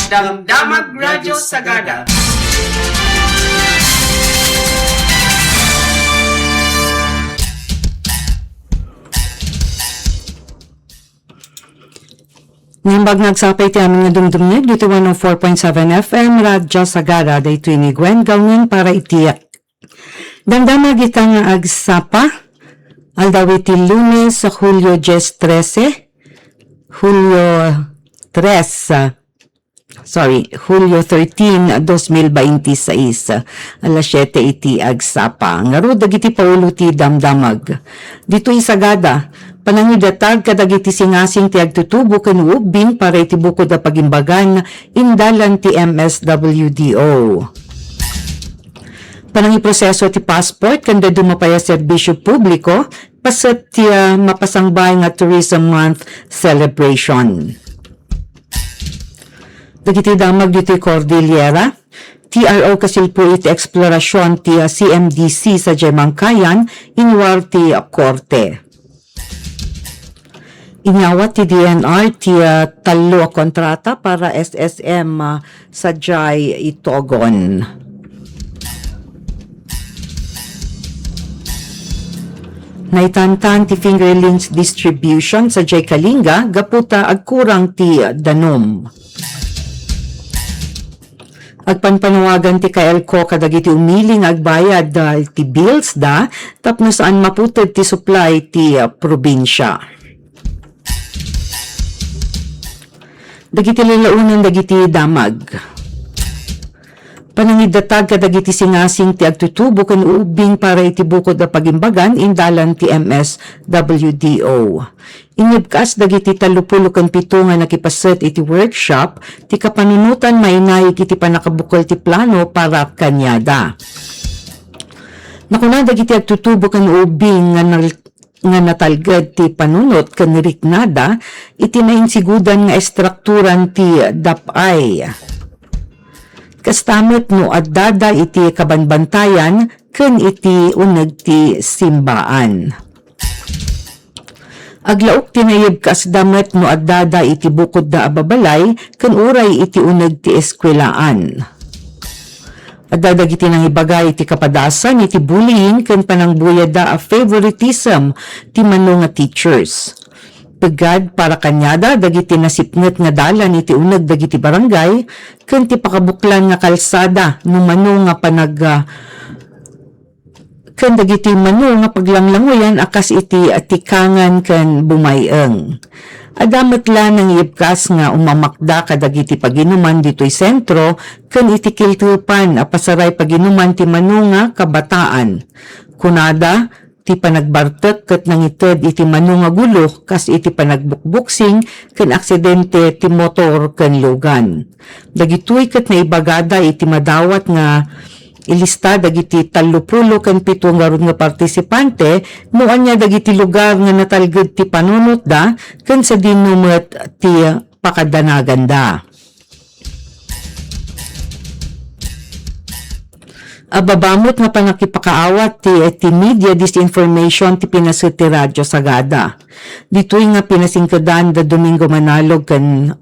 Damdamag Radyo Sagada. Nimbag nagsapay ti amin nga dumdumnig dito 104.7 FM Radyo Sagada dayto ni Gwen gawin para itiyak. Damdamag ita nga agsapa aldaw iti Lunes sa Hulyo 13, Hulyo 13, 2026, alas 7 iti agsapa. Ngaro dagiti paulo ti damdamag. Dito isagada, panangidatag kadagiti singasing ti agtutubo ken ubing para iti bukod a pagimbagan indalan ti MSWDO. Panangiproseso ti passport kanda dumapaya serbisyo publiko paset ti mapasangbay nga Tourism Month celebration. Dagiti damag dito Cordillera, TRO kasilpo iti eksplorasyon ti CMDC sa Jemangkayan inwar ti Korte. Inyawat ti DNR ti talo a kontrata para SSM sa Jai Itogon. Naitantan ti fingerlings distribution sa Jai Kalinga, gaputa agkurang ti danom. Agpanpanawagan ti KLCO kadagiti umiling agbayad ti bills tapno saan maputed ti supply ti probinsya. Dagiti lalaunan dagiti damag. Panangidatag kadagiti singasing ti agtutubo ken ubing para iti bukod a pagimbagan indalan ti MSWDO. Inyibkas dagiti 37 nga nakipaset iti workshop ti kapanunutan mainayig iti panakabukol ti plano para kanyada. Nakuna dagiti agtutubo ken ubing nga natalged ti panunot ken riknada iti nainsigudan nga estrukturan ti DAPI. Kastamot no addada iti kabanbantayan ken iti uneg ti simbaan. Aglaok tinayib kasdamet no addada iti bukod da ababalay ken uray iti uneg ti eskwelaan. Addada iti nang ibagay iti kapadasan iti bullying ken panangbuyad da a favoritism ti mano nga teachers. Pagad para kanyada dagiti nasipnget nga dalan iti uneg dagiti barangay ken ti pakabuklan nga kalsada no mano nga ken dagiti mano nga paglanglangoyan akas iti atikangan ken bumayeng. Adamet la nang iibkas nga umamakda kadagiti paginuman ditoy sentro ken iti kiltupan a pasaray paginuman ti mano nga kabataan. Kunada ti panagbartek ket nangited iti mano nga gulo kas iti panagbukbuksing ken aksidente ti motor ken lugan. Dagitoy ket naibagada iti madawat nga ilista dagiti 30 ken 7 nga partisipante no anya dagiti lugar nga natalged ti panunot ken sa dinumet ti pakadanagan Ababamot nga panakipakaawat ti media disinformation ti pinasut ti Radyo Sagada. Ditoy nga pinasingkadan da Domingo Manalog ken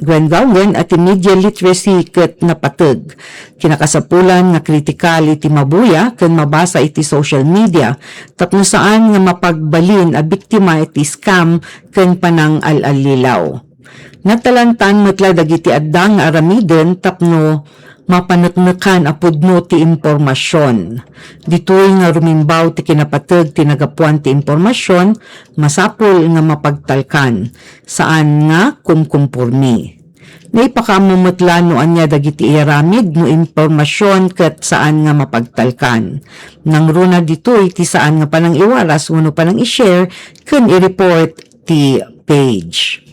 Gwen Gawin at media literacy ket napateg. Kinakasapulan nga kritikal iti mabuya ken mabasa iti social media tapno saan nga mapagbalin a biktima iti scam ken panang al-alilaw. Natalantan metla dagiti addang nga aramiden tapno mapanatnakan a pudno ti impormasyon. Ditoy nga rumimbaw ti kinapateg ti nagapuan ti impormasyon, masapol nga mapagtalkan, saan nga kumkumpurmi. Naipakamumutla no anya dagiti iramid no impormasyon ket saan nga mapagtalkan. Nang runa ditoy ti saan nga panang iwaras uno panang i-share ken i-report ti page.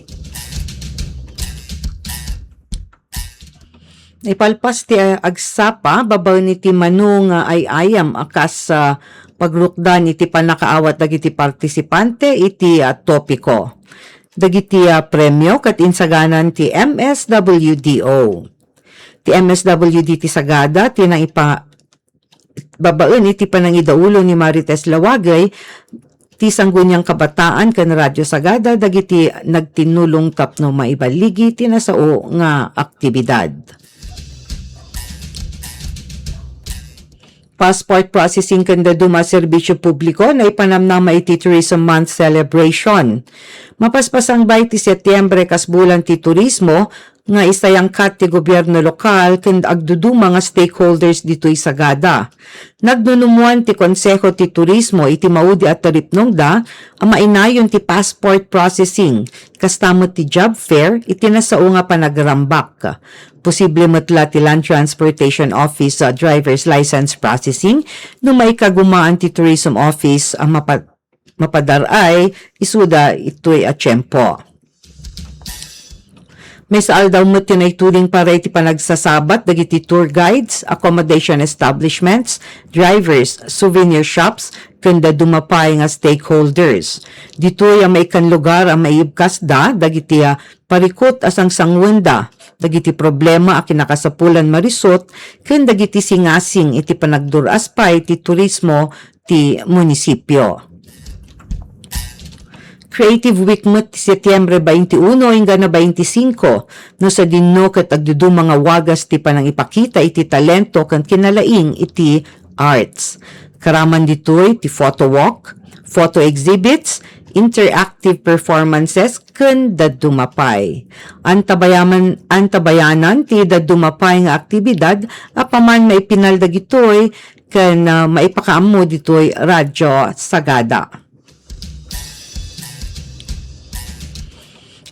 Ipalpas ti agsapa babaw ni ti mano nga ay ayam akas pagrukdan iti panakaawat dagiti partisipante iti topiko. Dagiti premyo ket insaganan ti MSWDO. Ti MSWD ti sagada ti naipa babaen iti panangidaulo ni Marites Lawagay ti sanggunyang kabataan ken Radyo Sagada dagiti nagtinulong tapno maibaligi ti nasao nga aktibidad. Passport processing kanda duma serbisyo publiko na ipanamnama iti Tourism Month celebration. Mapaspasang 20 Setyembre kasbulan ti turismo nga isayangkat ti gobyerno lokal ken agduduma nga stakeholders ditoy Sagada. Nagnunumuan ti Konseho ti Turismo iti maudi at taripnongda ang mainayon ti passport processing kastamot ti job fair iti nasao nga panagrambak. Posible matla ti Land Transportation Office driver's license processing no may kagumaan ti Tourism Office ang mapadaray isuda ito'y atsyempo. May saal daw mo tinaytuling para iti panagsasabat dagiti tour guides, accommodation establishments, drivers, souvenir shops, kanda dumapay nga stakeholders. Dito'y may kan lugar ang maibkas da dagiti parikot asang sangwenda, dagiti problema a kinakasapulan marisot, ken dagiti singasing iti panagduras pa iti turismo ti munisipyo. Creative Week mo ti Setyembre 21 hingga na 25 no sa dinno ket agdudu mga wagas ti panang ipakita iti talento ken kinalaing iti arts. Karaman ditoy ti photo walk, photo exhibits, interactive performances ken dadumapay. Antabayanan ti dadumapay nga aktibidad apaman may pinaldag itoy ken maipakaammo ditoy Radyo Sagada.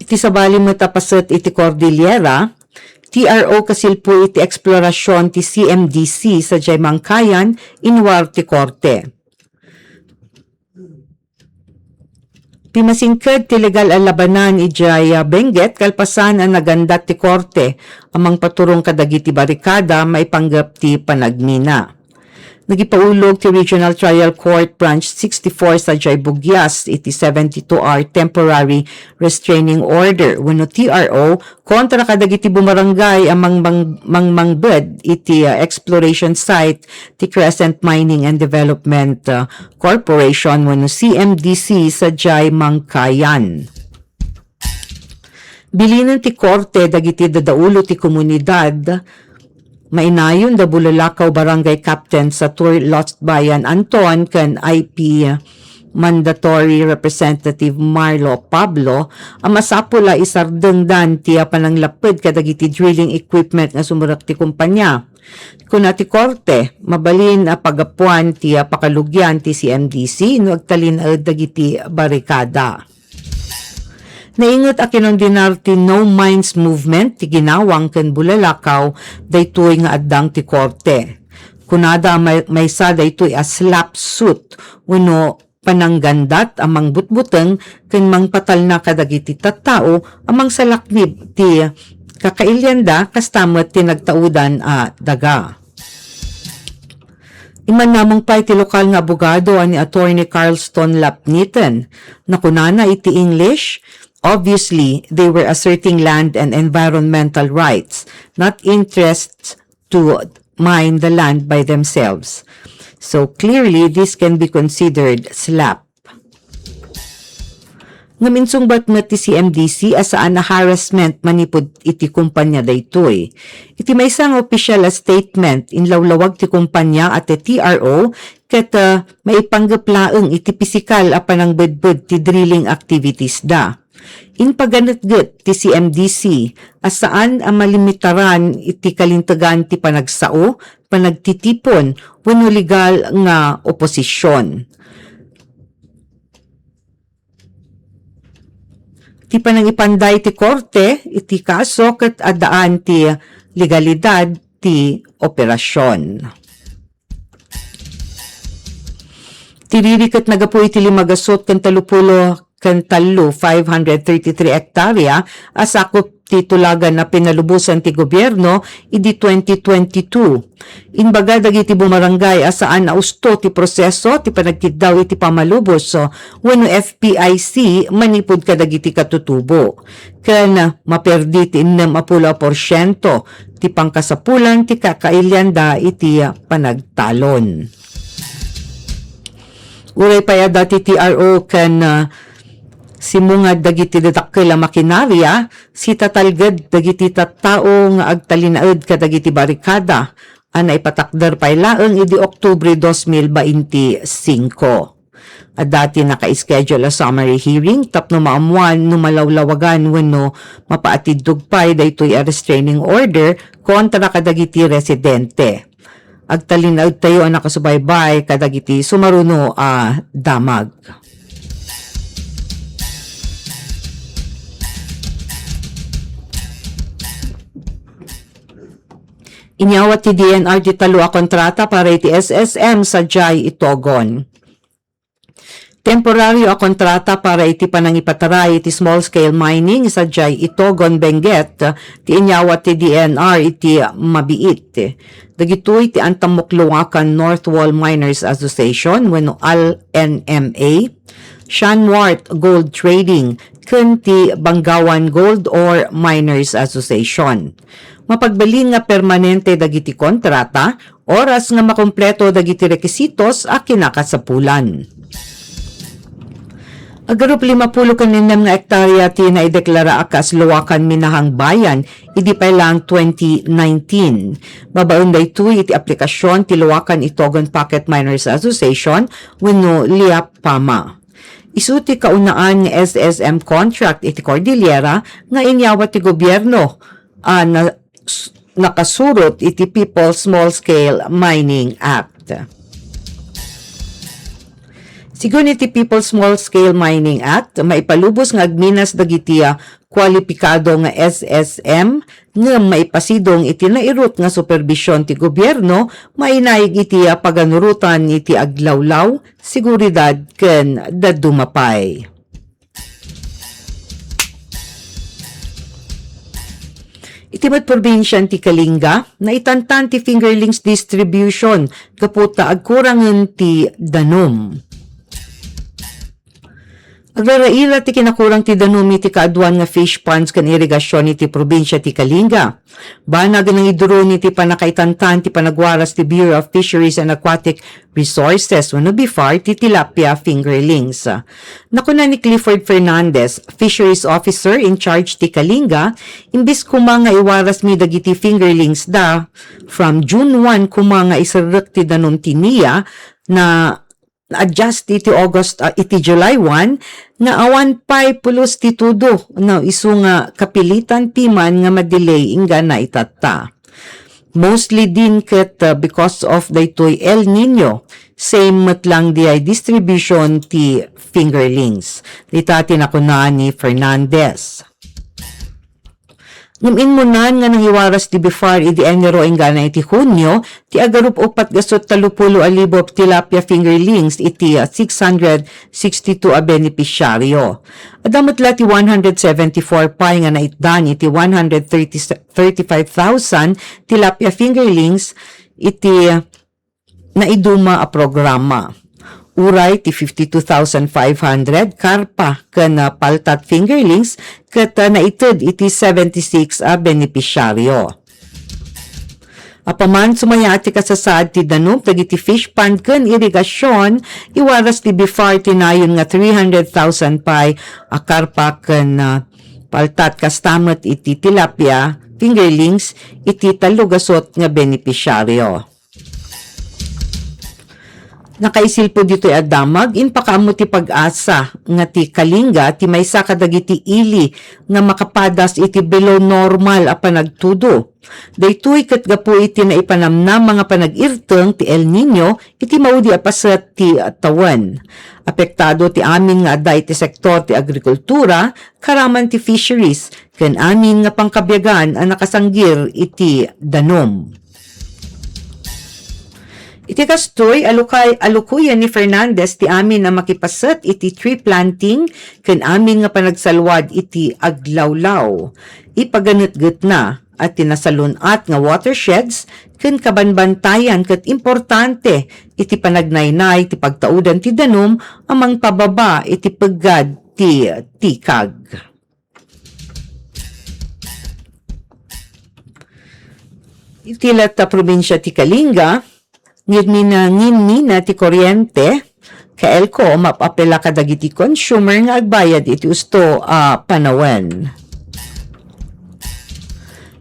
Iti sabali mo tapasat iti Cordillera, TRO kasilpo iti eksplorasyon ti CMDC sa Jaymangkayan inwar ti Korte. Pimasingkad ti legal alabanan ijay Benguet kalpasan ang nagandat ti Korte amang paturong kadagiti barikada maipanggap ti panagmina. Nagipaulog ti Regional Trial Court Branch 64 sa Jaybugyas iti 72-hour temporary restraining order wenno TRO kontra kadagiti bumarangay amang mangbed iti exploration site ti Crescent Mining and Development Corporation wenno CMDC sa Jaymangkayan. Bilinan ti Korte dagiti dadaulo ti komunidad mainayon da Bulalakaw Barangay Captain sa Tour Lost Bayan Anton ken IP Mandatory Representative Marlo Pablo ang masapula isardengdan tiya pananglaped kadagiti drilling equipment nga sumurak ti kumpanya. Kuna ti Korte mabalin a pagapuan tiya pakalugyan ti CMDC no agtalin dagiti barikada. Naingot a kinondinar ti No Mines Movement ti ginawang ken Bulalakaw daytoy nga addang ti Korte. Kunada may sa daytoy a slap suit wenno pananggandat amang butbuteng ken mangpatal na kadagiti tattao amang salaknib ti kakailyanda kastamot ti nagtaudan a daga. Iman namang pa iti lokal nga abogado ani Attorney Carlston Lapniten na kunana iti English. Obviously, they were asserting land and environmental rights, not interests to mine the land by themselves. So clearly, this can be considered slap. Ngaminsong bat mo ti CMDC asaan na harassment manipod iti kumpanya daytoy. Iti may isang official statement inlawlawag ti kumpanya at ti TRO ket maipanggaplaeng iti pisikal a panangbedbed ti drilling activities da. In paganatget ti CMDC asaan ang malimitaran iti kalintagan ti panagsao, panagtitipon, wenno legal nga oposisyon. Ti panangipanday ti Korte iti kaso ket addaan ti legalidad ti operasyon. Tiririket nagapu iti limagasot ken talupulo ken tallo 533 hektarya asakop ti tulagan na pinalubusan ti gobyerno idi 2022. Inbaga dagiti bumarangay asaan austo ti proseso ti panagtiddaw iti pamalubos wenno FPIC manipod kadagiti katutubo. Ken maperdi ti 60% ti pangkasapulan ti kakailyanda iti panagtalon. Uray pa dati TRO kan simungad dagiti dadakkel a makinarya, si tatalged dagiti tattao nga agtalinaed kadagiti barikada, ana ipatakder pa ilaeng idi Oktubre 2025. At dati naka-schedule a summary hearing tapno maamuan no malawlawagan wenno mapaatid dugpay daytoy a restraining order kontra kadagiti residente. Agtalinaed tayo ang nakasubaybay kadagiti sumaruno a damag. Inyawat ti DNR ti talo a kontrata para iti SSM sa Jai Itogon. Temporaryo a kontrata para iti panangipataray iti small-scale mining sa Jai Itogon, Benguet, ti inyawat ti DNR iti mabiit. Dagitoy ti antamuklungakan North Wall Miners Association wenno ALNMA, Shanwart Gold Trading, ken ti Banggawan Gold or Miners Association. Mapagbalin nga permanente dagiti kontrata, oras nga makompleto dagiti rekisitos a kinakasapulan. Agarup 50 kaninem nga hektarya ti naideklara akas luwakan minahang bayan, idi pa lang 2019. Babaon daytoy iti aplikasyon ti luwakan Itogon Pocket Miners Association wenno LIAP-PAMA. Isuti kaunaan nga SSM contract iti Cordillera nga inyawat ti gobyerno nakasurot iti People's Small Scale Mining Act. Sigun iti People's Small Scale Mining Act, maipalubos nga agminas dagiti kwalipikado nga SSM nga maipasidong iti nairut nga superbisyon ti gobyerno, mainaig iti paganurutan iti aglawlaw, seguridad ken dadumapay. Itimat probinsya ti Kalinga, na itantan ti fingerlings distribution, kaputa agkurangan ti danom. Agraraira ti kinakurang ti danumi ti kaaduan nga fish ponds kan irigasyon iti probinsya ti Kalinga. Banag ng iduro ni ti panakaitantan ti panagwaras ti Bureau of Fisheries and Aquatic Resources wano BIFAR ti tilapia fingerlings. Nakuna ni Clifford Fernandez, Fisheries Officer in charge ti Kalinga, imbis kumanga iwaras mi dagiti fingerlings da, from June 1 kumanga isarek ti danom ti niya na adjust iti August iti July 1 nga awan pay pulos ti tudo no isu nga kapilitan piman nga madelay inga na itata. Mostly din ket because of daytoy El Nino, same matlang di ay distribution ti fingerlings. Dita tinakuna ni Fernandez. Ngamin mo nga nang iwaras ti BIFAR idi enero ingana iti Hunyo, ti agarup upat gasot 30,000 tilapia fingerlings iti 662 a benepisyaryo. Adamot la ti 174 pay nga naitdan iti 135,000 tilapia fingerlings iti naiduma a programa. Uray ti 52,500 karpa ken paltat fingerlings ket naited iti 76 a benepisyaryo. Apaman sumaya ti kasasad ti danom dagiti fish pond ken irigasyon, iwaras ti BIFAR tinayon nga 300,000 pay a karpa ken paltat kastamot iti tilapia fingerlings iti talugasot nga benepisyaryo. Nakaisil po dito adamag, inpakaamo ti pag-asa nga ti Kalinga ti maysa kadagiti ili nga makapadas iti below normal a panagtudo. Daytoy ket gapu iti naipanamnam mga panag-irteng ti El Nino iti maudi a paset ti tawan. Apektado ti amin nga aday ti sektor ti agrikultura, karaman ti fisheries, ken amin nga pangkabyagan ang nakasanggir iti danom. Iti kastoy alukuyan ni Fernandez ti amin na makipasat iti tree planting ken amin nga panagsalwad iti aglawlaw. Ipaganetget na at tinasalunat nga watersheds ken kabanbantayan ket importante iti panagnaynay ti pagtaudan ti danom amang pababa iti peggad ti tikag. Iti lata probinsya ti Kalinga, ngin mina ti kuryente, Kaelko mapapela kadagiti consumer nga agbayad iti usto panawen.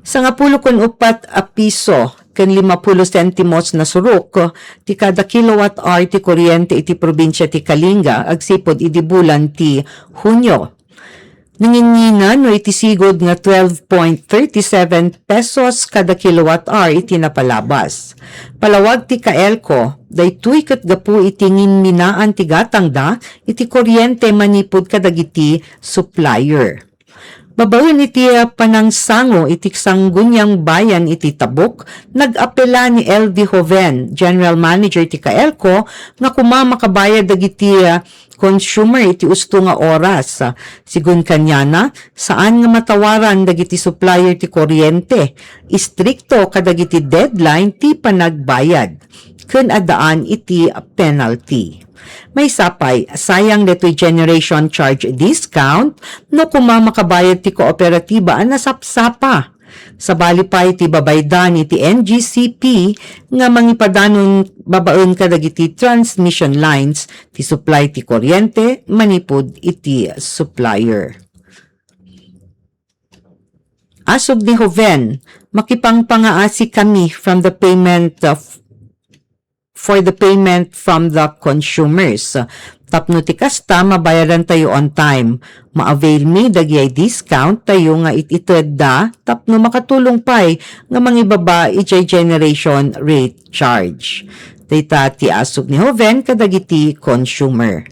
Sa nga 14 piso ken 50 sentimos na suruk ti kada kilowatt hour ti kuryente iti probinsya ti Kalinga agsipod iti bulan ti Hunyo. Nangingina no iti sigod nga 12.37 pesos kada kilowatt hour iti napalabas. Palawag ti Kaelko, daytoy ket gapu iti nginminaan ti gatangda iti kuryente manipod kadagiti supplier. Babaen iti panangsango iti sanggunyang bayan iti Tabuk, nag-apela ni LV Joven, General Manager ti Kaelko, nga kumamakabayad dagiti consumer iti usto nga oras. Sigun kanyana, saan nga matawaran dagiti supplier ti kuryente, istrikto kadagiti deadline ti panagbayad, ken adaan iti penalty. May sapay, sayang detoy generation charge discount no kumamakabayad ti kooperatiba ang nasapsapa. Sa bali pa iti babaydan iti NGCP nga mangipadanon babaen kadagiti transmission lines ti supply ti kuryente manipod iti supplier. Asog ni Joven, makipangpangaasi kami from the payment for the payment from the consumers. Tapno ti kasta, mabayaran tayo on time. Ma-avail me dagay discount tayo nga itited da, tapno makatulong pa'y nga mangibaba ijay generation rate charge. Data ti asog ni Joven kadagiti consumer.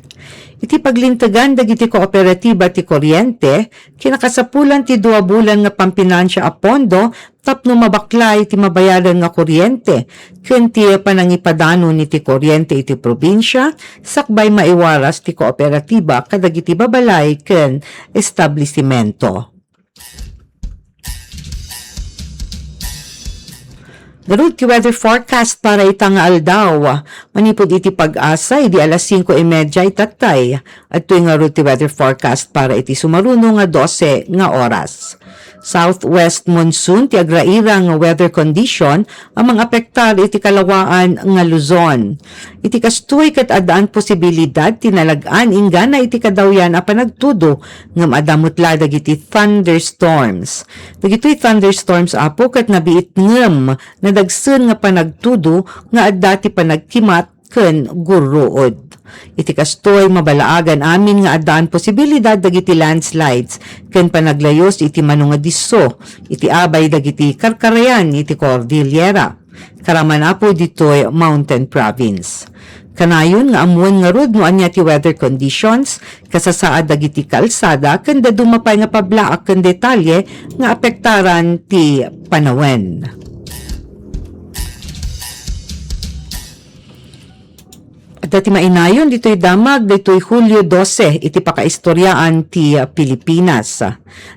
Iti paglintagan dagiti kooperatiba ti kuryente, kinakasapulan ti 2 bulan nga pampinansya a pondo, tapno mabaklay ti mabayaran nga kuryente, ken ti panangipadanon iti kuryente iti probinsya, sakbay maiwaras ti kooperatiba kadagiti babalay ken establisimento. Garud ti weather forecast para itang aldaw. Manipod iti pag-asa, iti alas 5:30 itatay. At tuwing garud ti weather forecast para iti sumaruno nga 12 nga oras. Southwest monsoon ti agraira nga weather condition ang mga apektar iti kalawaan nga Luzon. Iti kastoy ket adaan posibilidad tinalagaan ingana iti kadawyan a panagtudo ngem adamutla dagiti thunderstorms. Dagitoy thunderstorms apo ket nabiit ngem nadagsen nga panagtudo nga adda ti panagkimat ken guruod. Iti kastoy mabalaagan amin nga adaan posibilidad dagiti landslides ken panaglayos iti manunga disso iti abay dagiti karkarayan iti Cordillera. Karaman apo ditoy mountain province. Kanayon nga amuan nga rod no anya ti weather conditions kasasaad dagiti kalsada ken dadumapay nga pablaak ken detalye nga apektaran ti panawen. Dati mainayon dito'y damag, dito'y Hulyo 12, iti pakaistoryaan ti Pilipinas.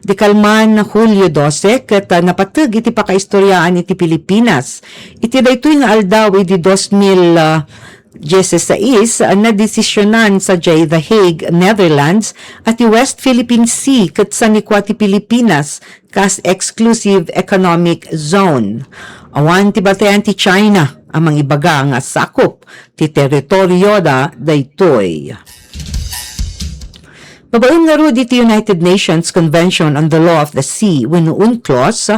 Di kalman Hulyo 12, kat napatag iti pakaistoryaan iti Pilipinas. Iti dito'y nga aldaw iti 2016 na desisyonan sa The Hague, Netherlands, at the West Philippine Sea kat sanikwa ti Pilipinas kas exclusive economic zone. Awan ti batayan ti China amang ibaga nga sakop ti teritoryo da daytoy. Babaen nga ro diti United Nations Convention on the Law of the Sea wenno UNCLOS,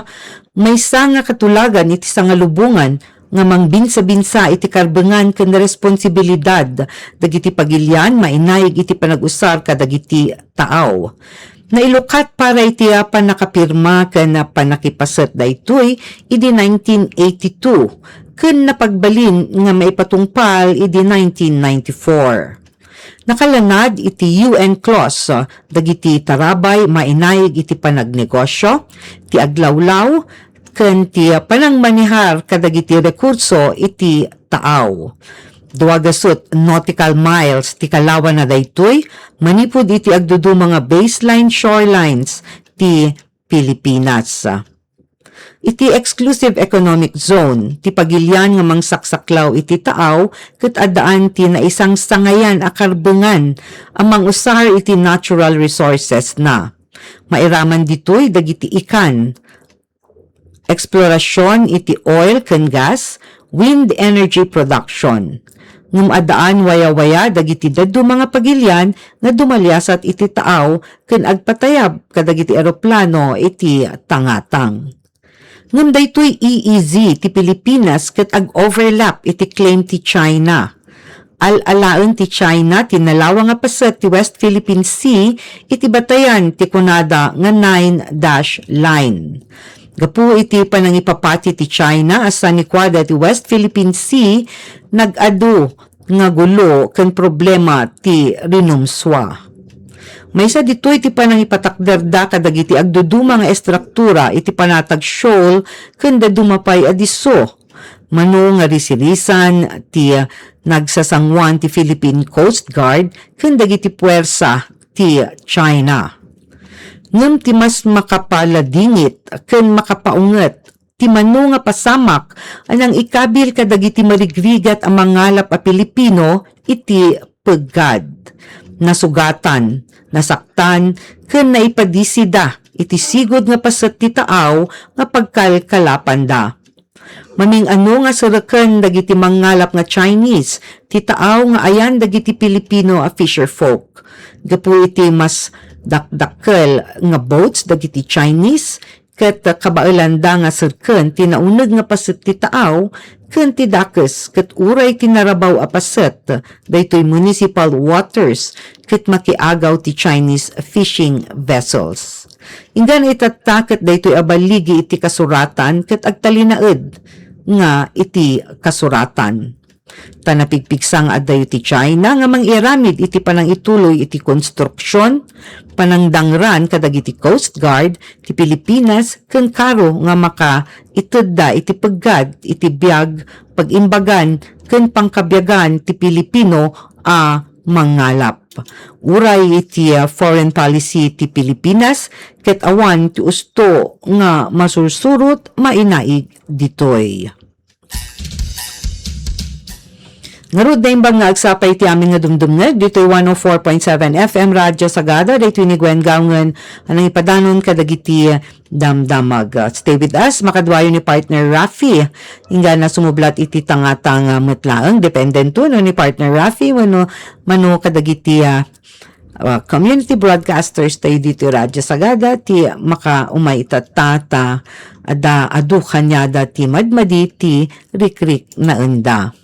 may nga katulagan iti sangalubungan nga mangbinsa-binsa iti karbengan ken responsibilidad dagiti pagilyan mainayeg iti panag-usar kadagiti taaw. Nailukat para iti panakapirma ken panakipaset daytoy idi 1982 ken napagbalin nga maipatungpal idi 1994. Nakalanad iti UN clause dagiti tarabay mainayeg iti panagnegosyo, ti aglawlaw ken ti panangmanihar kadagiti rekurso iti taaw. Duwagasut nautical miles ti kalawan na daytoy manipod iti agdudu mga baseline shorelines ti Pilipinas. Iti exclusive economic zone ti pagilyan nga mangsaksaklaw iti taaw ket addaan ti na isang sangayan a karbengan amang usar iti natural resources na. Mairaman ditoy dagiti ikan, eksplorasyon iti oil ken gas, wind energy production. Ngum adaan waya-waya dagiti daddo mga pagilyan nga dumalyasat iti taaw ken agpatayab kadagiti eroplano iti tangatang. Ngem daytoy EEZ ti Pilipinas ket ag-overlap iti claim ti China. Al-alaen ti China tinalawa nga paset ti West Philippine Sea iti batayan ti kunada nga 9-line. Gapu iti panangipapati ti China asa ni kwada ti West Philippine Sea nag-adu nga gulo ken problema ti rinumswa. Maysa ditoy iti panangipatakderda kadagiti agduduma nga estruktura iti panatag shoal ken dadumapay adiso. Mano nga risirisan ti nagsasangwan ti Philippine Coast Guard ken dagiti puwersa ti China. Ngem ti mas makapaladingit ken makapaunget ti mano nga pasamak anang ikabil kadagiti marigrigat ang mangalap a Pilipino iti peggad. Nasugatan, nasaktan, ken naipadisida iti sigod nga paset ti taaw nga pagkalkalapan da. Maming ano nga saraken dagiti mangalap nga Chinese, ti taaw nga ayan dagiti Pilipino a fisher folk. Gapu iti mas dakdakkel nga boats dagiti Chinese, ket kabaelanda nga saraken ti nauneg nga paset ti taaw, ken ti dakes ket uray tinarabaw a paset daytoy municipal waters ket makiagaw ti Chinese fishing vessels. Inggan itattaket daytoy abaligi iti kasuratan ket agtalinaed nga iti kasuratan. Tanapigpigsang adayo ti China nga mangiramid iti panangituloy iti konstruksyon, panangdangran kadagiti Coast Guard ti Pilipinas ken karo nga maka itedda iti peggad iti biag pagimbagan ken pangkabyagan ti Pilipino a mangalap. Uray iti foreign policy ti Pilipinas ket awan ti usto nga masursurot mainaig ditoy. Ngarud na imbang nga agsapay ti amin nga dumdumneg, dito'y 104.7 FM Radyo Sagada, dito'y ni Gwen Gaungan, anang ipadanon kadagiti damdamag. Stay with us, makadwayo ni partner Rafi, hingga na sumublat iti tangatang mutlaang, dependento no ni partner Rafi, mano kadagiti community broadcasters tayo dito Radyo Sagada, ti maka umay itatata, adu kanyada ti madmadi ti rikrik na enda.